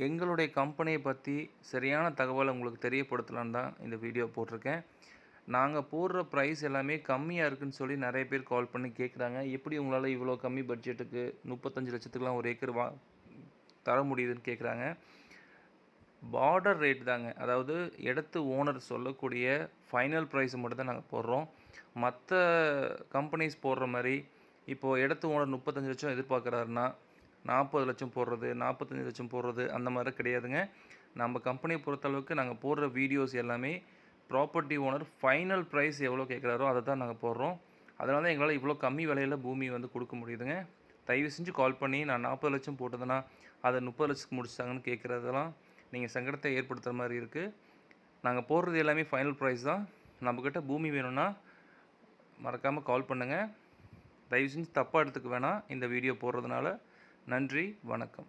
எங்களுடைய கம்பெனியை பற்றி சரியான தகவலை உங்களுக்கு தெரியப்படுத்தலான்னு தான் இந்த வீடியோ போட்டிருக்கேன். நாங்கள் போடுற ப்ரைஸ் எல்லாமே கம்மியாக இருக்குன்னு சொல்லி நிறைய பேர் கால் பண்ணி கேட்குறாங்க. எப்படி உங்களால் இவ்வளோ கம்மி பட்ஜெட்டுக்கு 35,00,000க்குலாம் ஒரு ஏக்கர் தர முடியுதுன்னு கேட்குறாங்க. பார்டர் ரேட் தாங்க. அதாவது இடத்து ஓனர் சொல்லக்கூடிய ஃபைனல் ப்ரைஸை மட்டும் தான் நாங்கள் போடுறோம். மற்ற கம்பெனிஸ் போடுற மாதிரி இப்போது இடத்து ஓனர் 35,00,000 எதிர்பார்க்குறாருன்னா 40,00,000 போடுறது, 45,00,000 போடுறது அந்த மாதிரி கிடையாதுங்க. நம்ம கம்பெனியை பொறுத்தளவுக்கு நாங்கள் போடுற வீடியோஸ் எல்லாமே ப்ராப்பர்ட்டி ஓனர் ஃபைனல் ப்ரைஸ் எவ்வளோ கேட்குறாரோ அதை தான் நாங்கள் போடுறோம். அதனால தான் எங்களால் இவ்வளோ கம்மி விலையில் பூமி கொடுக்க முடியுதுங்க. தயவு செஞ்சு கால் பண்ணி நான் 40,00,000 போட்டதுன்னா அதை 30,00,000க்கு முடிச்சிட்டாங்கன்னு கேட்குறதெல்லாம் நீங்கள் சங்கடத்தை ஏற்படுத்துகிற மாதிரி இருக்குது. நாங்கள் போடுறது எல்லாமே ஃபைனல் ப்ரைஸ் தான். நம்மக்கிட்ட பூமி வேணும்னா மறக்காமல் கால் பண்ணுங்கள். தயவு செஞ்சு தப்பாக எடுத்துக்க வேணாம் இந்த வீடியோ போடுறதுனால. நன்றி, வணக்கம்.